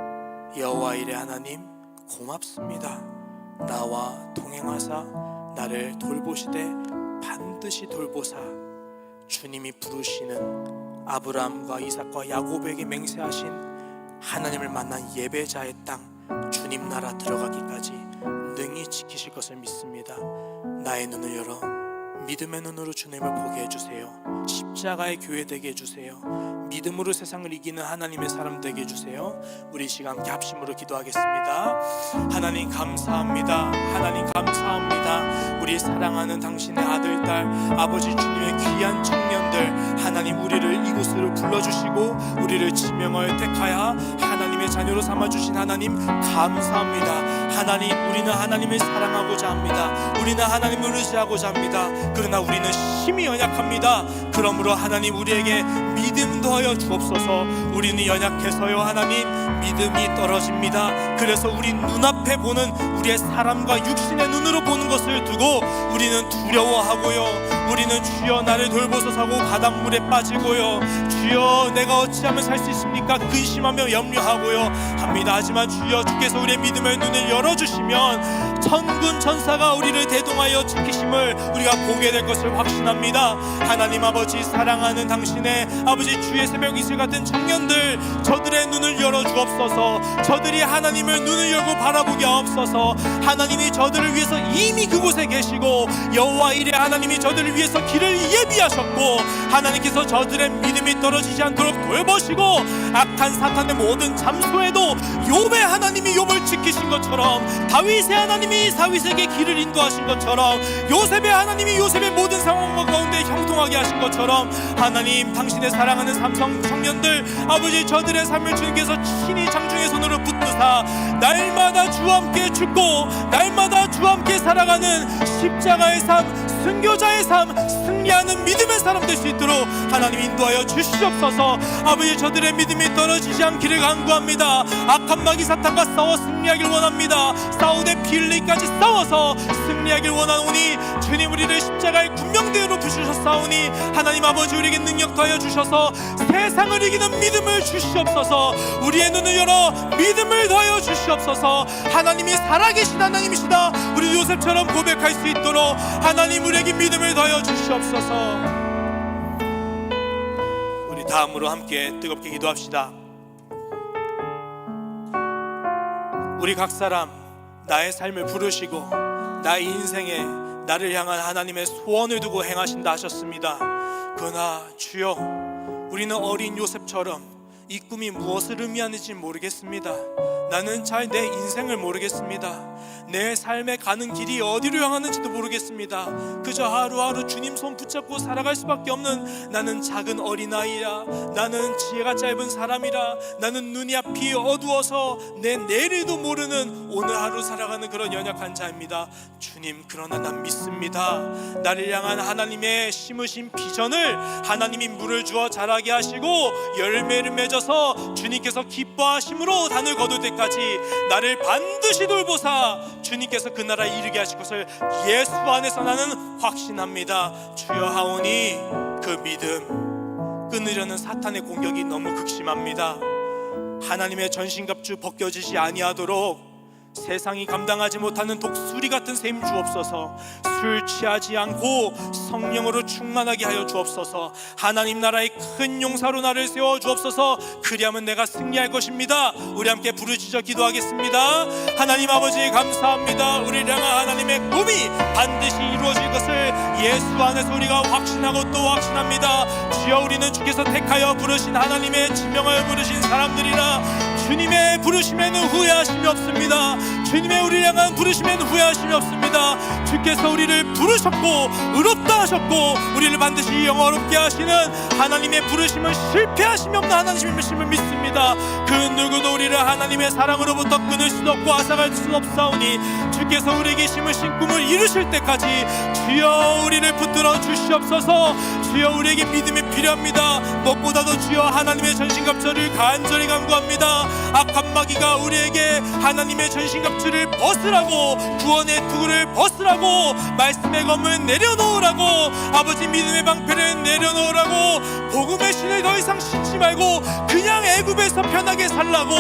S1: 여호와 이레 하나님, 고맙습니다. 나와 동행하사 나를 돌보시되 반드시 돌보사 주님이 부르시는 아브라함과 이삭과 야곱에게 맹세하신 하나님을 만난 예배자의 땅, 주님 나라 들어가기까지 능히 지키실 것을 믿습니다. 나의 눈을 열어 믿음의 눈으로 주님을 보게 해주세요. 십자가의 교회 되게 해주세요. 믿음으로 세상을 이기는 하나님의 사람 되게 해주세요. 우리 시간 함께 합심으로 기도하겠습니다. 하나님 감사합니다. 하나님 감사합니다. 우리 사랑하는 당신의 아들, 딸, 아버지 주님의 귀한 청년들, 하나님 우리를 이곳으로 불러주시고 우리를 지명하여 택하여 하나님의 자녀로 삼아주신 하나님 감사합니다. 하나님, 우리는 하나님을 사랑하고자 합니다. 우리는 하나님을 의지하고자 합니다. 그러나 우리는 힘이 연약합니다. 그러므로 하나님 우리에게 믿음 더하여 인도하여 주옵소서. 우리는 연약해서요 하나님 믿음이 떨어집니다. 그래서 우리 눈앞에 보는 우리의 사람과 육신의 눈으로 보는 것을 두고 우리는 두려워하고요, 우리는 주여 나를 돌보소서 하고 바닷물에 빠지고요, 주여 내가 어찌하면 살 수 있습니까 근심하며 염려하고요 합니다. 하지만 주여 주께서 우리의 믿음의 눈을 열어주시면 천군 천사가 우리를 대동하여 지키심을 우리가 보게 될 것을 확신합니다. 하나님 아버지, 사랑하는 당신의 아버지 주의 새벽 이슬 같은 청년들, 저들의 눈을 열어 주옵소서. 저들이 하나님을 눈을 열고 바라보게 하옵소서. 하나님이 저들을 위해서 이미 그곳에 계시고 여호와 이레 하나님이 저들을 위해서 길을 예비하셨고 하나님께서 저들의 믿음이 떨어지지 않도록 돌보시고 악한 사탄의 모든 잠소에도 욥의 하나님이 욥을 지키신 것처럼, 다윗의 하나님이 다윗에게 길을 인도하신 것처럼, 요셉의 하나님이 요셉의 모든 상황 가운데 형통하게 하신 것처럼 하나님 당신의 사랑하는 삼성 청년들 아버지 저들의 삶을 주님께서 친히 장중의 손으로 붙드사 날마다 주와 함께 죽고 날마다 주와 함께 살아가는 십자가의 삶, 순교자의 삶, 승리하는 믿음의 사람 될 수 있도록 하나님 인도하여 주시옵소서. 아버지 저들의 믿음이 떨어지지 않기를 간구합니다. 악한 마귀 사탄과 싸워 승리하길 원합니다. 싸우되 피 흘리기까지 싸워서 승리하길 원하오니 주님 우리를 십자가의 군명대로 부르셨사오니 하나님 아버지 우리에게 능력 더하여 주셔서 세상을 이기는 믿음을 주시옵소서. 우리의 눈을 열어 믿음을 더하여 주시옵소서. 하나님이 살아계신 하나님이시다 우리 요셉처럼 고백할 수 있도록 하나님 우리에게 믿음을 더하여 주시옵소서. 우리 다음으로 함께 뜨겁게 기도합시다. 우리 각 사람 나의 삶을 부르시고 나의 인생에 나를 향한 하나님의 소원을 두고 행하신다 하셨습니다. 그러나 주여 우리는 어린 요셉처럼 이 꿈이 무엇을 의미하는지 모르겠습니다. 나는 잘 내 인생을 모르겠습니다. 내 삶에 가는 길이 어디로 향하는지도 모르겠습니다. 그저 하루하루 주님 손 붙잡고 살아갈 수밖에 없는 나는 작은 어린아이야. 나는 지혜가 짧은 사람이라. 나는 눈이 앞이 어두워서 내 내일도 모르는 오늘 하루 살아가는 그런 연약한 자입니다. 주님 그러나 난 믿습니다. 나를 향한 하나님의 심으신 비전을 하나님이 물을 주어 자라게 하시고 열매를 맺어서 주님께서 기뻐하심으로 단을 거둘 때까지 나를 반드시 돌보사 주님께서 그 나라에 이르게 하실 것을 예수 안에서 나는 확신합니다. 주여 하오니 그 믿음 끊으려는 사탄의 공격이 너무 극심합니다. 하나님의 전신갑주 벗겨지지 아니하도록 세상이 감당하지 못하는 독수리 같은 셈 주옵소서. 술 취하지 않고 성령으로 충만하게 하여 주옵소서. 하나님 나라의 큰 용사로 나를 세워 주옵소서. 그리하면 내가 승리할 것입니다. 우리 함께 부르짖어 기도하겠습니다. 하나님 아버지 감사합니다. 우리를 향한 하나님의 꿈이 반드시 이루어질 것을 예수 안에서 우리가 확신하고 또 확신합니다. 주여 우리는 주께서 택하여 부르신 하나님의 지명하여 부르신 사람들이라 주님의 부르심에는 후회하심이 없습니다. 주님의 우리를 향한 부르심에는 후회하심이 없습니다. 주께서 우리를 부르셨고 의롭다 하셨고 우리를 반드시 영화롭게 하시는 하나님의 부르심은 실패하심이 없는 하나님이심을 믿습니다. 그 누구도 우리를 하나님의 사랑으로부터 끊을 수 없고 앗아갈 수 없사오니 주께서 우리에게 심으신 꿈을 이루실 때까지 주여 우리를 붙들어 주시옵소서. 주여 우리에게 믿음이 필요합니다. 무엇보다도 주여 하나님의 전신갑주를 간절히 간구합니다. 악한 마귀가 우리에게 하나님의 전신갑주를 벗으라고, 구원의 투구를 벗으라고, 말씀의 검을 내려놓으라고, 아버지 믿음의 방패를 내려놓으라고, 복음의 신을 더 이상 신지 말고 그냥 애굽에서 편하게 살라고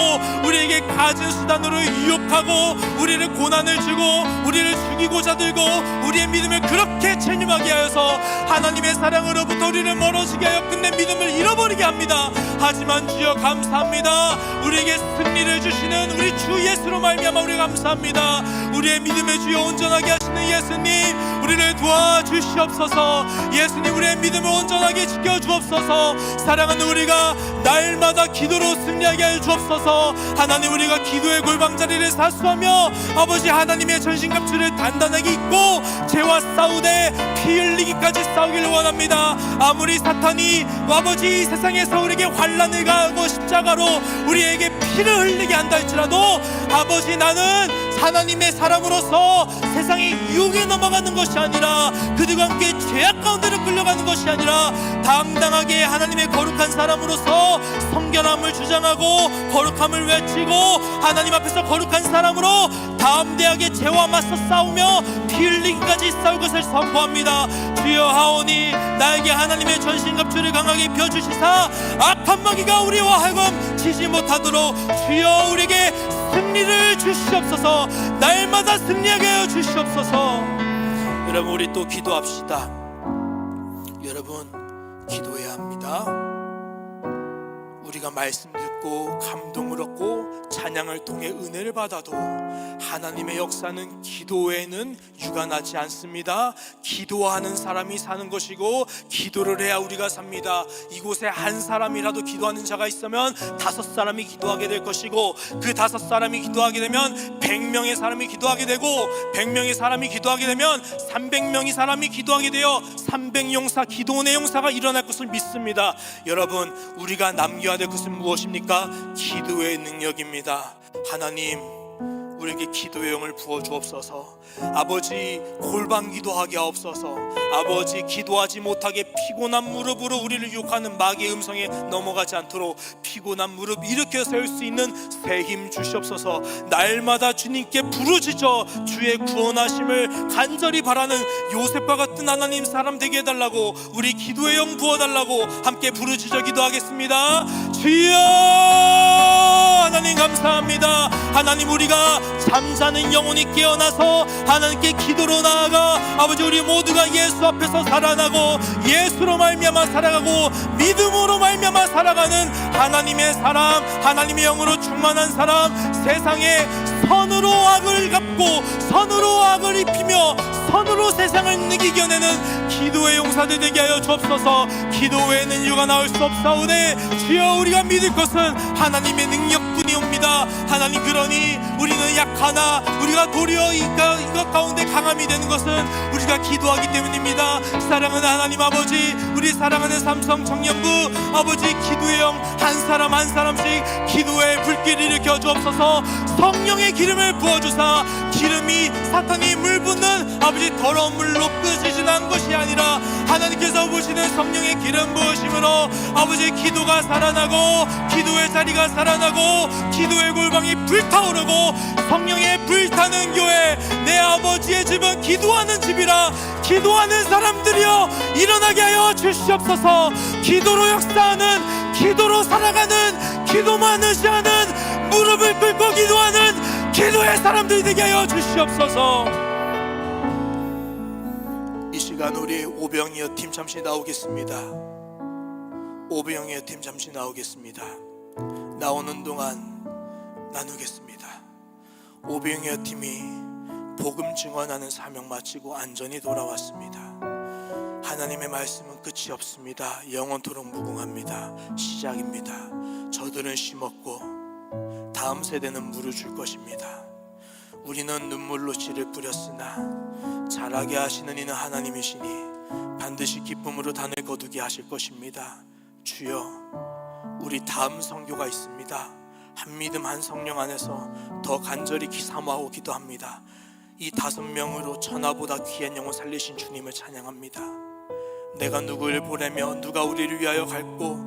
S1: 우리에게 가진 수단으로 유혹하고 우리를 고난을 주고 우리를 죽이고자 들고 우리의 믿음을 그렇게 체념하게 하여서 하나님의 사랑으로부터 우리를 멀어지게 하여 끝내 믿음을 잃어버리게 합니다. 하지만 주여 감사합니다. 우리에게 승리를 주시는 우리 주 예수로 말미암아 우리 감사합니다. 우리의 믿음의 주여 온전하게 하시는 예수님 우리를 도와주시옵소서. 예수님 우리의 믿음을 온전하게 지켜주옵소서. 사랑하는 우리가 날마다 기도로 승리하게 해 주옵소서. 하나님 우리가 기도의 골방자리를 사수하며 아버지 하나님의 전신갑주를 단단하게 입고 죄와 싸우되 피 흘리기까지 싸우기를 원합니다. 아무리 사탄이 아버지 이 세상에서 우리에게 환난을 가하고 십자가로 우리에게 피를 흘리게 한다 할지라도 아버지 나는 하나님의 사람으로서 세상의 유혹에 넘어가는 것이 아니라 그들과 함께 죄악 가운데로 끌려가는 것이 아니라 당당하게 하나님의 거룩한 사람으로서 성결함을 주장하고 거룩함을 외치고 하나님 앞에서 거룩한 사람으로 담대하게 죄와 맞서 싸우며 피 흘리기까지 싸울 것을 선포합니다. 주여 하오니 나에게 하나님의 전신갑주를 강하게 펴주시사 악한 마귀가 우리와 하여금 치지 못하도록 주여 우리에게 승리를 주시옵소서. 날마다 승리하게 하여 주시옵소서. 여러분, 우리 또 기도합시다. 여러분, 기도해야 합니다. 우리가 말씀 듣고 감동을 얻고 찬양을 통해 은혜를 받아도 하나님의 역사는 기도 외에는 유관하지 않습니다. 기도하는 사람이 사는 것이고 기도를 해야 우리가 삽니다. 이곳에 한 사람이라도 기도하는 자가 있으면 5사람이 기도하게 될 것이고 그 5사람이 기도하게 되면 100명의 사람이 기도하게 되고 100명의 사람이 기도하게 되면 300명의 사람이 기도하게 되어 300용사 기도원의 용사가 일어날 것을 믿습니다. 여러분, 우리가 남겨야 될 것은 무엇입니까? 기도의 능력입니다. 하나님, 우리에게 기도의 영을 부어주옵소서. 아버지, 골방 기도하게 하옵소서. 아버지, 기도하지 못하게 피곤한 무릎으로 우리를 유혹하는 마귀의 음성에 넘어가지 않도록 피곤한 무릎 일으켜 세울 수 있는 새 힘 주시옵소서. 날마다 주님께 부르짖어 주의 구원하심을 간절히 바라는 요셉과 같은 하나님 사람 되게 해달라고, 우리 기도의 영 부어달라고 함께 부르짖어 기도하겠습니다. 주여, 하나님 감사합니다. 하나님, 우리가 잠자는 영혼이 깨어나서 하나님께 기도로 나아가 아버지 우리 모두가 예수 앞에서 살아나고 예수로 말미암아 살아가고 믿음으로 말미암아 살아가는 하나님의 사람, 하나님의 영으로 충만한 사람, 세상에 선으로 악을 갚고 선으로 악을 입히며 선으로 세상을 이겨내는 기도의 용사들 되게 하여 주옵소서. 기도 외에는 유가 나올 수 없사오네. 주여, 우리가 믿을 것은 하나님의 능력뿐이옵니다. 하나님, 그러니 우리는 약하나 우리가 도리어 이것 가운데 강함이 되는 것은 우리가 기도하기 때문입니다. 사랑하는 하나님 아버지, 우리 사랑하는 삼성 청년부 아버지, 기도의 영 한 사람 한 사람씩 기도의 불길을 일으켜 주옵소서. 성령의 기름을 부어주사 기름이 사탄이 물 붓는 아버지 더러운 물로 끄지지는 것이 아니라 하나님께서 부으시는 성령의 기름 부으심으로 아버지 기도가 살아나고 기도의 자리가 살아나고 기도의 골방이 불타오르고 성령의 불타는 교회, 내 아버지의 집은 기도하는 집이라 기도하는 사람들이여 일어나게 하여 주시옵소서. 기도로 역사하는, 기도로 살아가는, 기도만 의지하는, 무릎을 꿇고 기도하는 기도의 사람들이 되게 하여 주시옵소서. 이 시간 우리 오병이어 팀 잠시 나오겠습니다. 오병이어 팀 잠시 나오겠습니다. 나오는 동안 나누겠습니다. 오병이어 팀이 복음 증언하는 사명 마치고 안전히 돌아왔습니다. 하나님의 말씀은 끝이 없습니다. 영원토록 무궁합니다. 시작입니다. 저들은 심었고 다음 세대는 물을 줄 것입니다. 우리는 눈물로 씨를 뿌렸으나 자라게 하시는 이는 하나님이시니 반드시 기쁨으로 단을 거두게 하실 것입니다. 주여, 우리 다음 선교가 있습니다. 한 믿음 한 성령 안에서 더 간절히 사모하고 기도합니다. 이 5명으로 천하보다 귀한 영혼 살리신 주님을 찬양합니다. 내가 누구를 보내며 누가 우리를 위하여 갈고,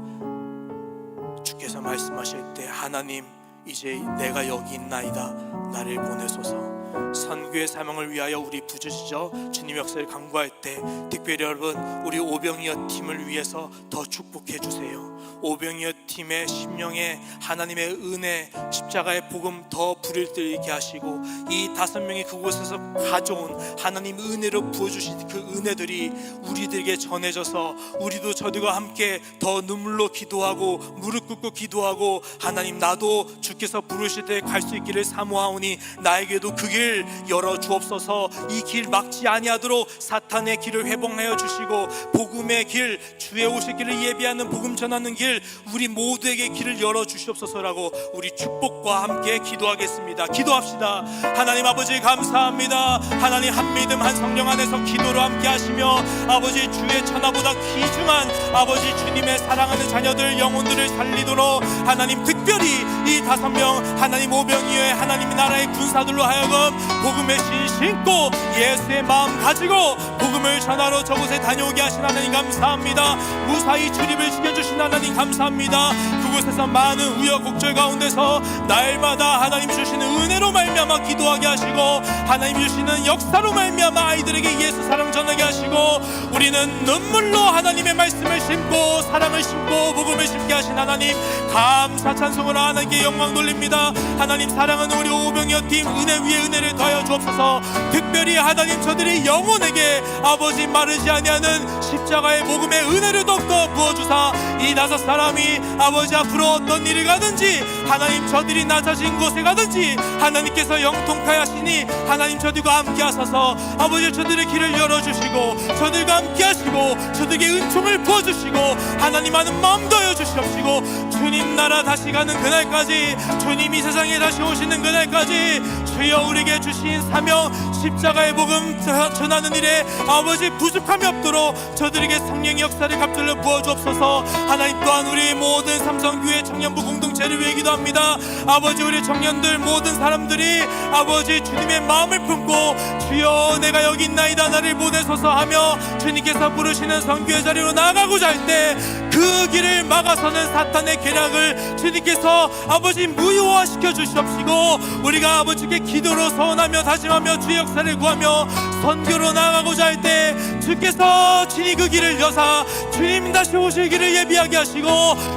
S1: 주께서 말씀하실 때 하나님, 이제 내가 여기 있나이다, 나를 보내소서. 선교의 사명을 위하여 우리 부르짖어 주님 역사를 강구할 때 특별히 여러분, 우리 오병이어 팀을 위해서 더 축복해 주세요. 오병이어 팀의 심령에 하나님의 은혜, 십자가의 복음 더 불을 들게 하시고, 이 5명이 그곳에서 가져온 하나님 은혜로 부어주신 그 은혜들이 우리들에게 전해져서 우리도 저들과 함께 더 눈물로 기도하고 무릎 꿇고 기도하고, 하나님, 나도 주께서 부르실 때 갈 수 있기를 사모하오니 나에게도 그 길 열어 주옵소서. 이 길 막지 아니하도록 사탄의 길을 회복하여 주시고 복음의 길, 주의 오실 길을 예비하는 복음 전하는 길 길, 우리 모두에게 길을 열어주시옵소서라고 우리 축복과 함께 기도하겠습니다. 기도합시다. 하나님 아버지 감사합니다. 하나님 한 믿음 한 성령 안에서 기도로 함께 하시며 아버지 주의 천하보다 귀중한 아버지 주님의 사랑하는 자녀들 영혼들을 살리도록 하나님 특별히 이 5명 하나님 5명 이외에 하나님 나라의 군사들로 하여금 복음의 신 신고 예수의 마음 가지고 복음을 전하러 저곳에 다녀오게 하신 하나님 감사합니다. 무사히 출입을 시켜주신 하나님 감사합니다. 그곳에서 많은 우여곡절 가운데서 날마다 하나님 주시는 은혜로 말미암아 기도하게 하시고 하나님 주시는 역사로 말미암아 아이들에게 예수 사랑 전하게 하시고 우리는 눈물로 하나님의 말씀을 심고 사랑을 심고 복음을 심게 하신 하나님 감사 찬송으로 하나님께 영광 돌립니다. 하나님 사랑하는 우리 오병이어 팀 은혜 위에 은혜를 더하여 주옵소서. 특별히 하나님 저들이 영혼에게 아버지 마르지 아니하는 십자가의 복음의 은혜를 더욱더 부어주사 이 5사람이 아버지 앞으로 어떤 일을 가든지 하나님 저들이 낮아진 곳에 가든지 하나님께서 영통케 하시니 하나님 저들과 함께 하셔서 아버지 저들의 길을 열어주시고 저들과 함께 하시고 저들에게 은총을 부어주시고 하나님 하는 마음 더하여 주시옵시고 주님 나라 다시 가는 그날까지 주님이 세상에 다시 오시는 그날까지 주여 우리에게 주신 사명 십자가의 복음 전하는 일에 아버지 부족함이 없도록 저들에게 성령의 역사를 갑절로 부어주옵소서. 하나님 또한 우리 모든 삼성교회 청년부 공동체를 위해 기도합니다. 아버지 우리 청년들 모든 사람들이 아버지 주님의 마음을 품고 주여 내가 여기 있나이다 나를 보내소서 하며 주님께서 부르시는 선교의 자리로 나아가고자 할 때 그 길을 막아서는 사탄의 계략을 주님께서 아버지 무효화시켜 주시옵시고 우리가 아버지께 기도로 서원하며 다짐하며 주의 역사를 구하며 선교로 나아가고자 할 때 주께서 친히 그 길을 여사 주님 다시 오실 길을 예비하게 하시고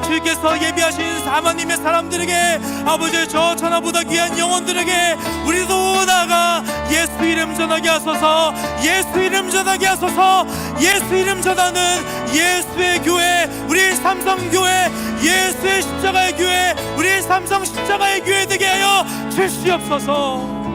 S1: 주께서 예비하신 하나님의 사람들에게 아버지 저 천하보다 귀한 영혼들에게 우리도 나아가 예수 이름 전하게 하소서. 예수 이름 전하게 하소서. 예수 이름 전하는 예수의 교회 우리 삼성교회 예수의 십자가의 교회 우리 삼성 십자가의 교회 되게 하여 주시옵소서.